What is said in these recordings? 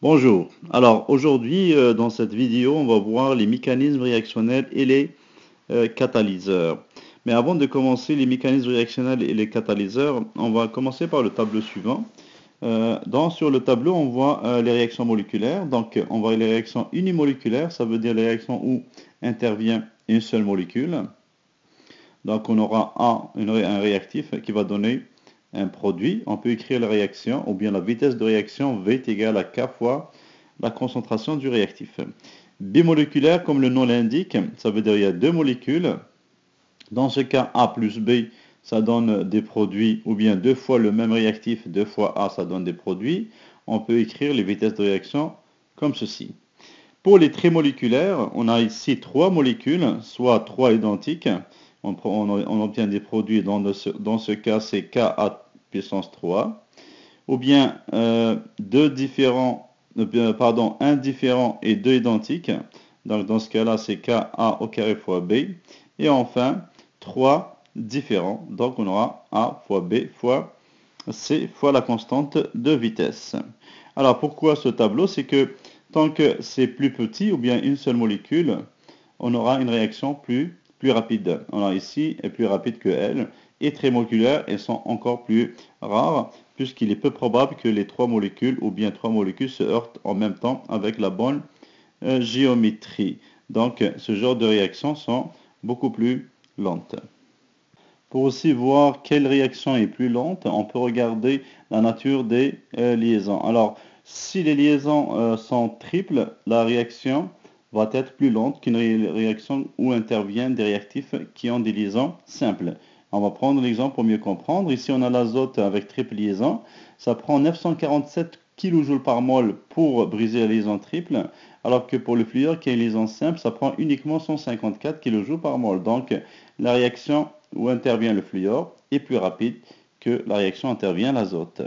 Bonjour. Alors aujourd'hui, dans cette vidéo, on va voir les mécanismes réactionnels et les catalyseurs. Mais avant de commencer les mécanismes réactionnels et les catalyseurs, on va commencer par le tableau suivant. Sur le tableau, on voit les réactions moléculaires. Donc, on voit les réactions unimoléculaires, ça veut dire les réactions où intervient une seule molécule. Donc, on aura un réactif qui va donner un produit. On peut écrire la réaction ou bien la vitesse de réaction V est égale à K fois la concentration du réactif. Bimoléculaire, comme le nom l'indique, ça veut dire qu'il y a deux molécules. Dans ce cas, A plus B, ça donne des produits, ou bien deux fois le même réactif, deux fois A, ça donne des produits. On peut écrire les vitesses de réaction comme ceci. Pour les trimoléculaires, on a ici trois molécules, soit trois identiques. On obtient des produits, dans ce cas, c'est Ka puissance 3. Ou bien un différent et deux identiques. Donc dans ce cas-là, c'est Ka au carré fois B. Et enfin, trois différents. Donc on aura A fois B fois C fois la constante de vitesse. Alors pourquoi ce tableau? C'est que tant que c'est plus petit ou bien une seule molécule, on aura une réaction plus rapide. Alors ici est plus rapide que elle. Et trimolculaires, elles sont encore plus rares puisqu'il est peu probable que les trois molécules ou bien trois molécules se heurtent en même temps avec la bonne géométrie. Donc ce genre de réactions sont beaucoup plus lentes. Pour aussi voir quelle réaction est plus lente, on peut regarder la nature des liaisons. Alors, si les liaisons sont triples, la réaction va être plus lente qu'une réaction où interviennent des réactifs qui ont des liaisons simples. On va prendre l'exemple pour mieux comprendre. Ici, on a l'azote avec triple liaison. Ça prend 947 kJ par mol pour briser la liaison triple, alors que pour le fluor qui est une liaison simple, ça prend uniquement 154 kJ par mol. Donc, la réaction où intervient le fluor est plus rapide que la réaction où intervient l'azote.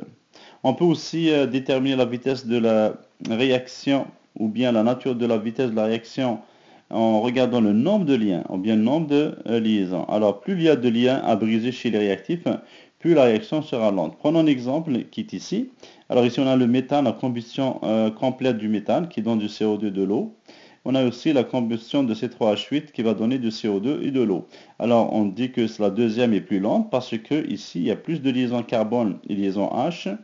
On peut aussi déterminer la vitesse de la réaction ou bien la nature de la vitesse de la réaction en regardant le nombre de liens ou bien le nombre de liaisons. Alors plus il y a de liens à briser chez les réactifs, plus la réaction sera lente. Prenons un exemple qui est ici. Alors ici on a le méthane, la combustion complète du méthane qui donne du CO2 de l'eau. On a aussi la combustion de C3H8 qui va donner du CO2 et de l'eau. Alors on dit que la deuxième est plus lente parce que ici il y a plus de liaisons carbone et liaisons H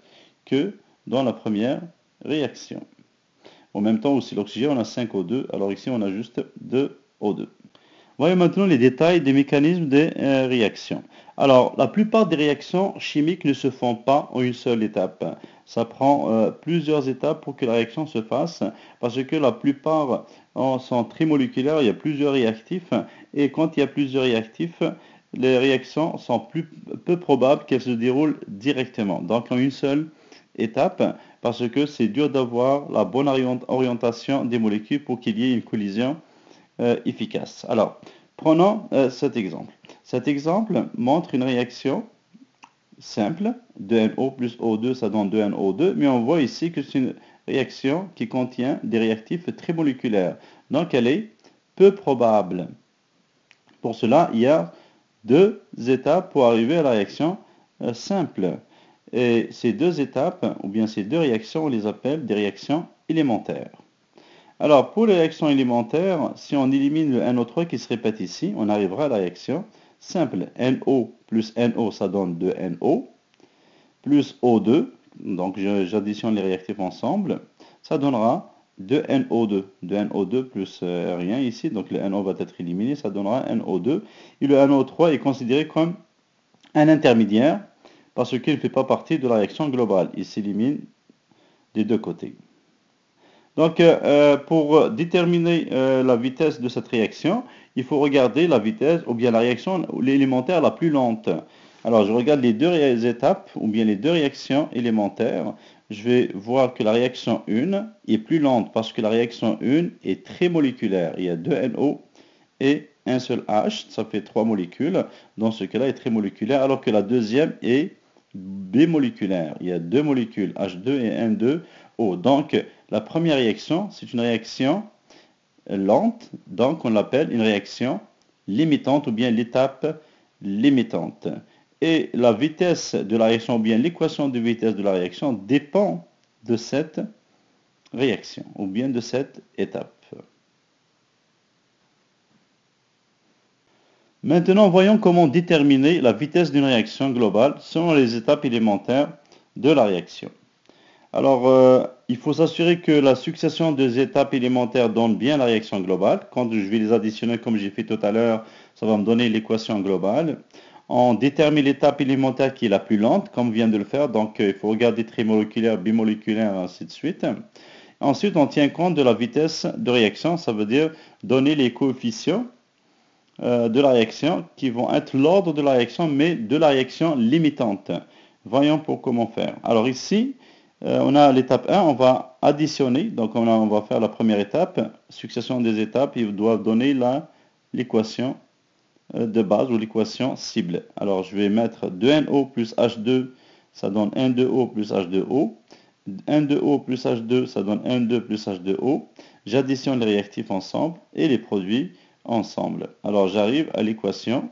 que dans la première réaction. En même temps aussi l'oxygène on a 5 O2, alors ici on a juste 2 O2. Voyons maintenant les détails des mécanismes des réactions. Alors, la plupart des réactions chimiques ne se font pas en une seule étape. Ça prend plusieurs étapes pour que la réaction se fasse, parce que la plupart sont trimoléculaires, il y a plusieurs réactifs, et quand il y a plusieurs réactifs, les réactions sont peu probables qu'elles se déroulent directement, donc en une seule étape, parce que c'est dur d'avoir la bonne orientation des molécules pour qu'il y ait une collision efficace. Alors, prenons cet exemple. Cet exemple montre une réaction simple, 2NO plus O2, ça donne 2NO2, mais on voit ici que c'est une réaction qui contient des réactifs très moléculaires. Donc, elle est peu probable. Pour cela, il y a deux étapes pour arriver à la réaction simple. Et ces deux étapes, ou bien ces deux réactions, on les appelle des réactions élémentaires. Alors, pour les réactions élémentaires, si on élimine le NO3 qui se répète ici, on arrivera à la réaction simple. NO plus NO, ça donne 2NO, plus O2, donc j'additionne les réactifs ensemble, ça donnera 2NO2. 2NO2 plus rien ici, donc le NO va être éliminé, ça donnera NO2. Et le NO3 est considéré comme un intermédiaire parce qu'il ne fait pas partie de la réaction globale. Il s'élimine des deux côtés. Donc, pour déterminer la vitesse de cette réaction, il faut regarder la vitesse ou bien la réaction élémentaire la plus lente. Alors, je regarde les deux étapes ou bien les deux réactions élémentaires. Je vais voir que la réaction 1 est plus lente parce que la réaction 1 est très moléculaire. Il y a deux NO et un seul H, ça fait trois molécules. Dans ce cas-là, elle est très moléculaire, alors que la deuxième est bimoléculaire. Il y a deux molécules, H2 et N2O. Donc, la première réaction, c'est une réaction lente, donc on l'appelle une réaction limitante ou bien l'étape limitante. Et la vitesse de la réaction ou bien l'équation de vitesse de la réaction dépend de cette réaction, ou bien de cette étape. Maintenant, voyons comment déterminer la vitesse d'une réaction globale selon les étapes élémentaires de la réaction. Alors, il faut s'assurer que la succession des étapes élémentaires donne bien la réaction globale. Quand je vais les additionner comme j'ai fait tout à l'heure, ça va me donner l'équation globale. On détermine l'étape élémentaire qui est la plus lente, comme on vient de le faire. Donc, il faut regarder trimoléculaire, bimoléculaire, ainsi de suite. Ensuite, on tient compte de la vitesse de réaction. Ça veut dire donner les coefficients de la réaction qui vont être l'ordre de la réaction, mais de la réaction limitante. Voyons pour comment faire. Alors ici, on a l'étape 1, on va additionner, donc on va faire la première étape, succession des étapes, ils doivent donner l'équation de base ou l'équation cible. Alors je vais mettre 2NO plus H2, ça donne 1,2O plus H2O. 1,2O plus H2, ça donne 1,2 plus H2O. J'additionne les réactifs ensemble et les produits ensemble. Alors j'arrive à l'équation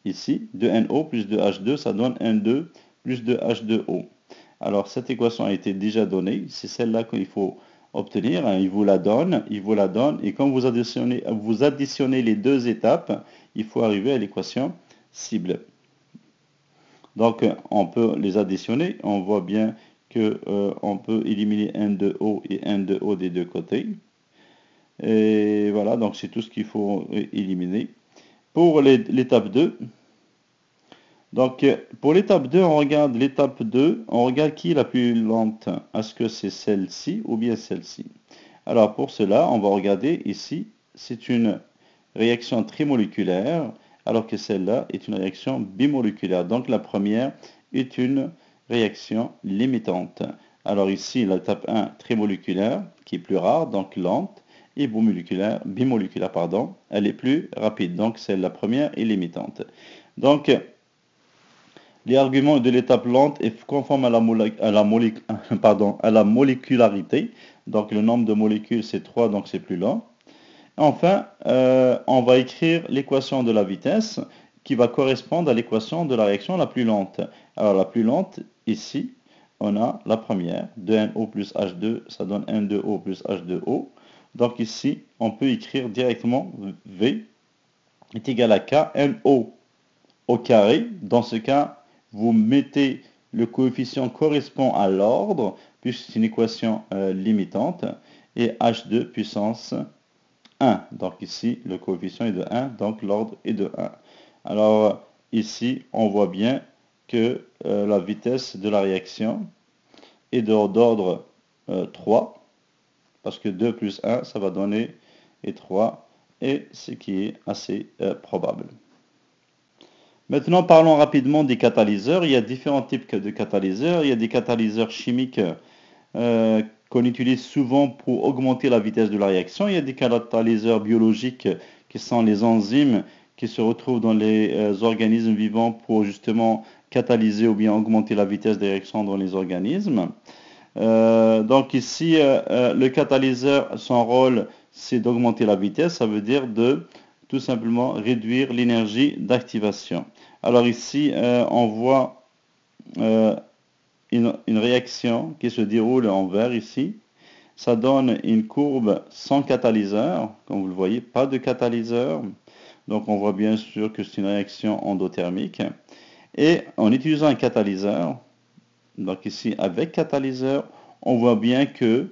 ici, 2NO plus 2H2, ça donne 1,2 plus 2H2O. Alors cette équation a été déjà donnée, c'est celle-là qu'il faut obtenir, il vous la donne, et quand vous additionnez les deux étapes, il faut arriver à l'équation cible. Donc on peut les additionner, on voit bien que on peut éliminer N2O et N2O des deux côtés. Et voilà, donc c'est tout ce qu'il faut éliminer. Pour l'étape 2, donc pour l'étape 2, on regarde l'étape 2, on regarde qui est la plus lente. Est-ce que c'est celle-ci ou bien celle-ci? Alors pour cela, on va regarder ici, c'est une réaction trimoléculaire, alors que celle-là est une réaction bimoléculaire. Donc la première est une réaction limitante. Alors ici, l'étape 1, trimoléculaire, qui est plus rare, donc lente, et bimoléculaire, pardon, elle est plus rapide. Donc c'est la première est limitante. Donc les arguments de l'étape lente est conforme à la molécularité. Donc le nombre de molécules c'est 3, donc c'est plus lent. Enfin, on va écrire l'équation de la vitesse qui va correspondre à l'équation de la réaction la plus lente. Alors la plus lente, ici, on a la première, 2NO plus H2, ça donne N2O plus H2O. Donc ici, on peut écrire directement V est égal à KNO au carré. Dans ce cas, vous mettez le coefficient correspond à l'ordre, puisque c'est une équation limitante, et H2 puissance 1. Donc ici, le coefficient est de 1, donc l'ordre est de 1. Alors ici, on voit bien que la vitesse de la réaction est d'ordre 3, parce que 2 plus 1, ça va donner 3, et ce qui est assez probable. Maintenant, parlons rapidement des catalyseurs. Il y a différents types de catalyseurs. Il y a des catalyseurs chimiques qu'on utilise souvent pour augmenter la vitesse de la réaction. Il y a des catalyseurs biologiques qui sont les enzymes qui se retrouvent dans les organismes vivants pour justement catalyser ou bien augmenter la vitesse des réactions dans les organismes. Donc ici, le catalyseur, son rôle, c'est d'augmenter la vitesse. Ça veut dire de tout simplement réduire l'énergie d'activation. Alors ici, on voit une réaction qui se déroule en vert ici. Ça donne une courbe sans catalyseur. Comme vous le voyez, pas de catalyseur. Donc on voit bien sûr que c'est une réaction endothermique. Et en utilisant un catalyseur, donc ici avec catalyseur, on voit bien que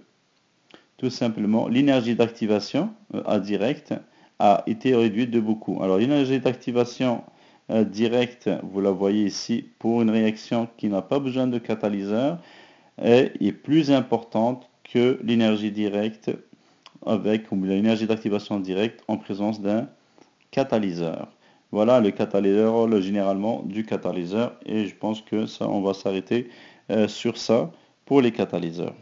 tout simplement l'énergie d'activation indirecte a été réduite de beaucoup. Alors l'énergie d'activation directe, vous la voyez ici, pour une réaction qui n'a pas besoin de catalyseur, est plus importante que l'énergie directe avec l'énergie d'activation directe en présence d'un catalyseur. Voilà le catalyseur, généralement du catalyseur, et je pense que ça, on va s'arrêter sur ça pour les catalyseurs.